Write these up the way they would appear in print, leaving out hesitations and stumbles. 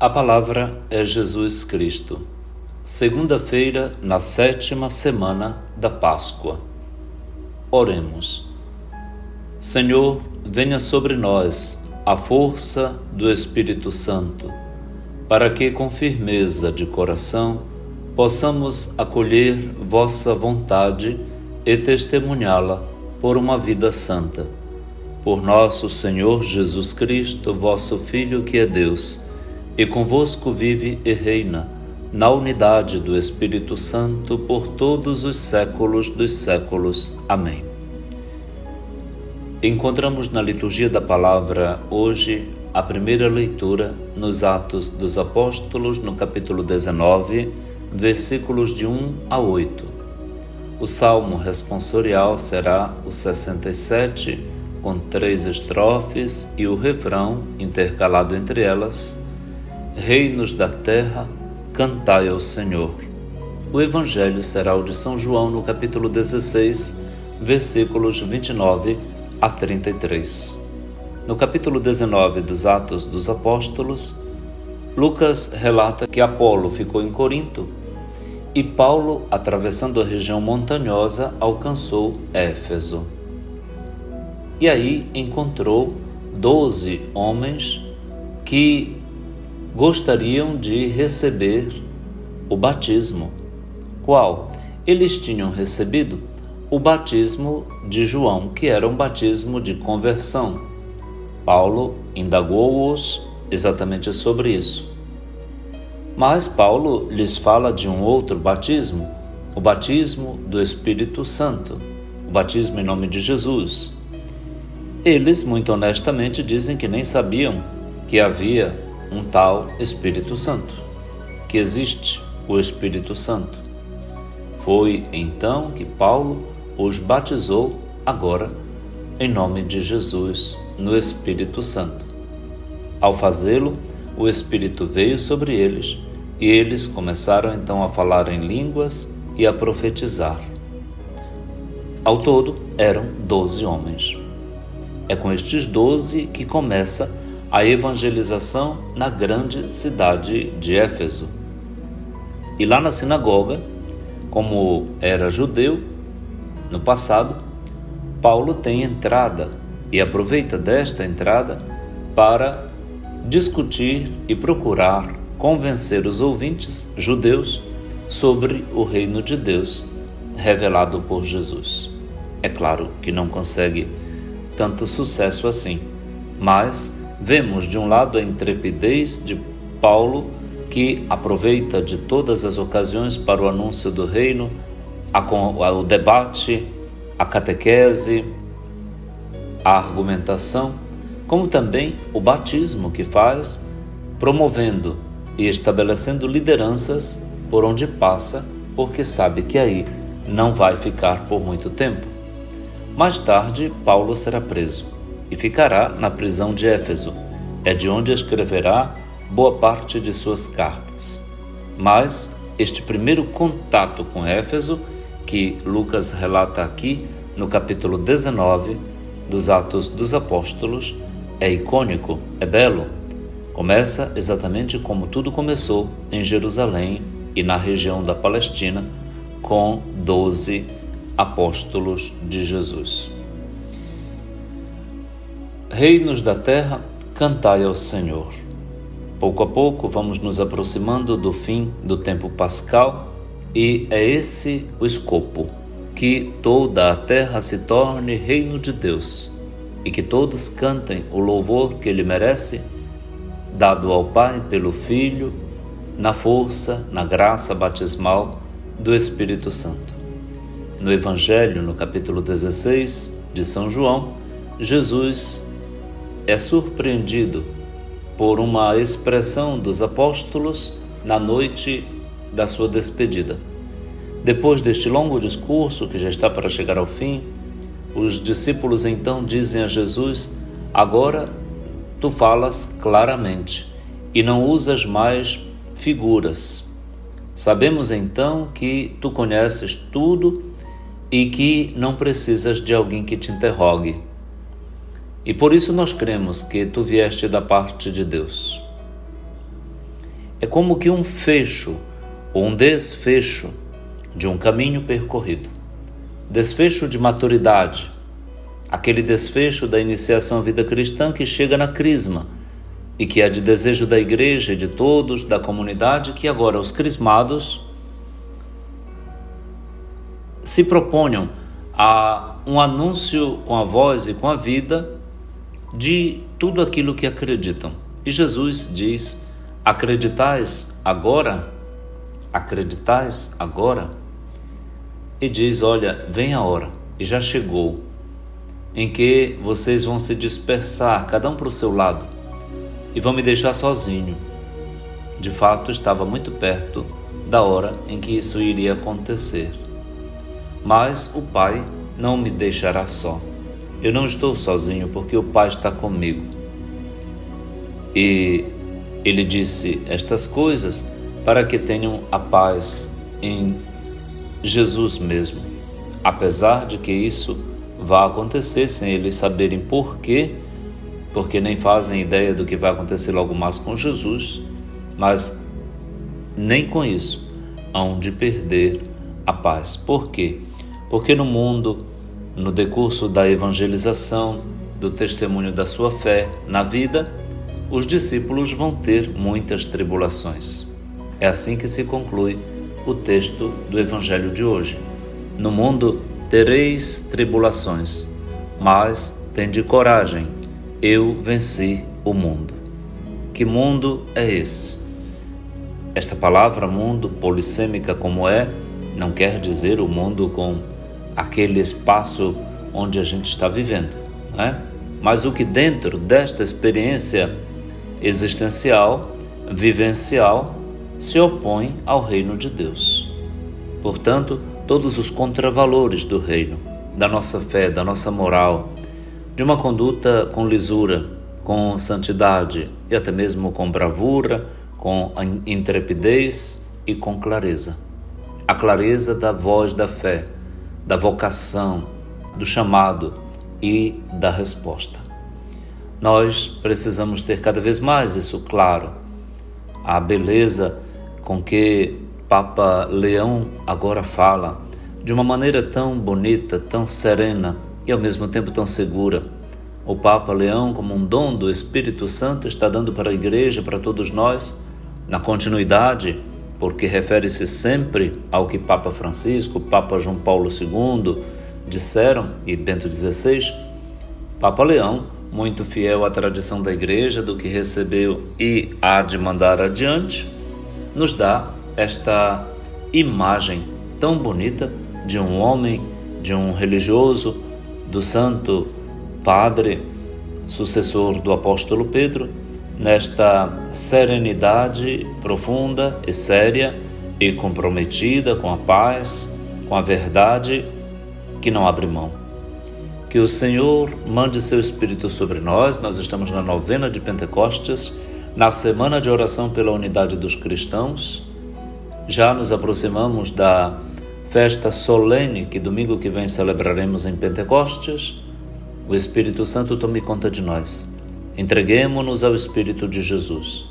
A palavra é Jesus Cristo. Segunda-feira, na 7ª semana da Páscoa. Oremos. Senhor, venha sobre nós a força do Espírito Santo, para que com firmeza de coração possamos acolher vossa vontade e testemunhá-la por uma vida santa. Por nosso Senhor Jesus Cristo, vosso Filho, que é Deus, e convosco vive e reina, na unidade do Espírito Santo, por todos os séculos dos séculos. Amém. Encontramos na liturgia da palavra hoje a primeira leitura nos Atos dos Apóstolos, no capítulo 19, versículos de 1 a 8. O salmo responsorial será o 67, com 3 estrofes, e o refrão, intercalado entre elas: Reinos da terra, cantai ao Senhor. O evangelho será o de São João, no capítulo 16, versículos 29 a 33. No capítulo 19 dos Atos dos Apóstolos, Lucas relata que Apolo ficou em Corinto e Paulo, atravessando a região montanhosa, alcançou Éfeso. E aí encontrou 12 homens que gostariam de receber o batismo. Qual? Eles tinham recebido o batismo de João, que era um batismo de conversão. Paulo indagou-os exatamente sobre isso. Mas Paulo lhes fala de um outro batismo, o batismo do Espírito Santo, o batismo em nome de Jesus. Eles, muito honestamente, dizem que nem sabiam que havia um tal Espírito Santo, que existe o Espírito Santo. Foi então que Paulo os batizou agora em nome de Jesus no Espírito Santo. Ao fazê-lo, o Espírito veio sobre eles e eles começaram então a falar em línguas e a profetizar. Ao todo, eram 12 homens. É com estes 12 que começa a evangelização na grande cidade de Éfeso. E lá na sinagoga, como era judeu no passado, Paulo tem entrada e aproveita desta entrada para discutir e procurar convencer os ouvintes judeus sobre o reino de Deus revelado por Jesus. É claro que não consegue tanto sucesso assim, mas vemos de um lado a intrepidez de Paulo, que aproveita de todas as ocasiões para o anúncio do reino, o debate, a catequese, a argumentação, como também o batismo que faz, promovendo e estabelecendo lideranças por onde passa, porque sabe que aí não vai ficar por muito tempo. Mais tarde, Paulo será preso e ficará na prisão de Éfeso. É de onde escreverá boa parte de suas cartas. Mas este primeiro contato com Éfeso, que Lucas relata aqui no capítulo 19 dos Atos dos Apóstolos, é icônico, é belo. Começa exatamente como tudo começou em Jerusalém e na região da Palestina, com 12 apóstolos de Jesus. Reinos da terra, cantai ao Senhor. Pouco a pouco vamos nos aproximando do fim do tempo pascal e é esse o escopo, que toda a terra se torne reino de Deus e que todos cantem o louvor que Ele merece, dado ao Pai pelo Filho, na força, na graça batismal do Espírito Santo. No Evangelho, no capítulo 16 de São João, Jesus é surpreendido por uma expressão dos apóstolos na noite da sua despedida. Depois deste longo discurso, que já está para chegar ao fim, os discípulos então dizem a Jesus: agora tu falas claramente e não usas mais figuras. Sabemos então que tu conheces tudo e que não precisas de alguém que te interrogue. E por isso nós cremos que tu vieste da parte de Deus. É como que um fecho ou um desfecho de um caminho percorrido. Desfecho de maturidade, aquele desfecho da iniciação à vida cristã que chega na crisma e que é de desejo da igreja e de todos, da comunidade, que agora os crismados se proponham a um anúncio com a voz e com a vida de tudo aquilo que acreditam. E Jesus diz: acreditais agora? Acreditais agora? E diz: olha, vem a hora, e já chegou, em que vocês vão se dispersar, cada um para o seu lado, e vão me deixar sozinho. De fato, estava muito perto da hora em que isso iria acontecer. Mas o Pai não me deixará só. Eu não estou sozinho, porque o Pai está comigo. E ele disse estas coisas para que tenham a paz em Jesus mesmo, apesar de que isso vá acontecer sem eles saberem por quê, porque nem fazem ideia do que vai acontecer logo mais com Jesus, mas nem com isso hão de perder a paz. Por quê? Porque no mundo, no decurso da evangelização, do testemunho da sua fé na vida, os discípulos vão ter muitas tribulações. É assim que se conclui o texto do Evangelho de hoje. No mundo tereis tribulações, mas tende coragem, eu venci o mundo. Que mundo é esse? Esta palavra mundo, polissêmica como é, não quer dizer o mundo com aquele espaço onde a gente está vivendo, não é? Mas o que dentro desta experiência existencial, vivencial, se opõe ao reino de Deus. Portanto, todos os contravalores do reino, da nossa fé, da nossa moral, de uma conduta com lisura, com santidade e até mesmo com bravura, com intrepidez e com clareza. A clareza da voz da fé, da vocação, do chamado e da resposta. Nós precisamos ter cada vez mais isso claro. A beleza com que Papa Leão agora fala, de uma maneira tão bonita, tão serena e ao mesmo tempo tão segura. O Papa Leão, como um dom do Espírito Santo, está dando para a Igreja, para todos nós, na continuidade, porque refere-se sempre ao que Papa Francisco, Papa João Paulo II disseram, e Bento XVI. Papa Leão, muito fiel à tradição da Igreja, do que recebeu e há de mandar adiante, nos dá esta imagem tão bonita de um homem, de um religioso, do santo padre, sucessor do apóstolo Pedro, nesta serenidade profunda e séria e comprometida com a paz, com a verdade, que não abre mão. Que o Senhor mande seu Espírito sobre nós. Nós estamos na novena de Pentecostes, na semana de oração pela unidade dos cristãos. Já nos aproximamos da festa solene que domingo que vem celebraremos em Pentecostes. O Espírito Santo tome conta de nós. Entreguemo-nos ao Espírito de Jesus,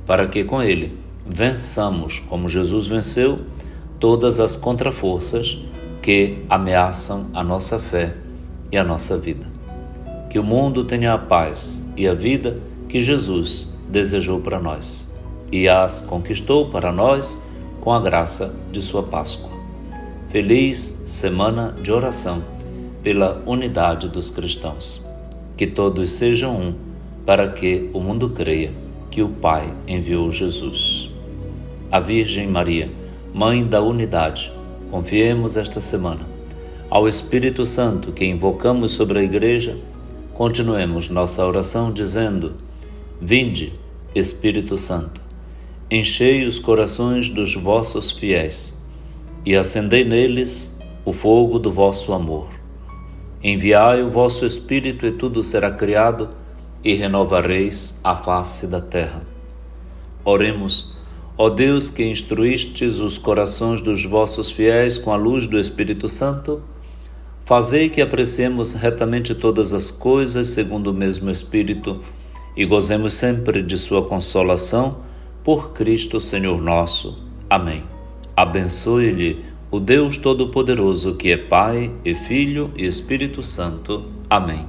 para que com ele vençamos, como Jesus venceu, todas as contraforças que ameaçam a nossa fé e a nossa vida. Que o mundo tenha a paz e a vida que Jesus desejou para nós e as conquistou para nós com a graça de sua Páscoa. Feliz semana de oração pela unidade dos cristãos. Que todos sejam um, para que o mundo creia que o Pai enviou Jesus. A Virgem Maria, Mãe da Unidade, confiemos esta semana ao Espírito Santo que invocamos sobre a Igreja. Continuemos nossa oração dizendo: Vinde, Espírito Santo, enchei os corações dos vossos fiéis e acendei neles o fogo do vosso amor. Enviai o vosso Espírito e tudo será criado e renovareis a face da terra. Oremos. Ó Deus, que instruístes os corações dos vossos fiéis com a luz do Espírito Santo, fazei que apreciemos retamente todas as coisas segundo o mesmo Espírito e gozemos sempre de sua consolação, Por Cristo Senhor nosso. Amém. Abençoe-lhe o Deus Todo-Poderoso, que é Pai e Filho e Espírito Santo. Amém.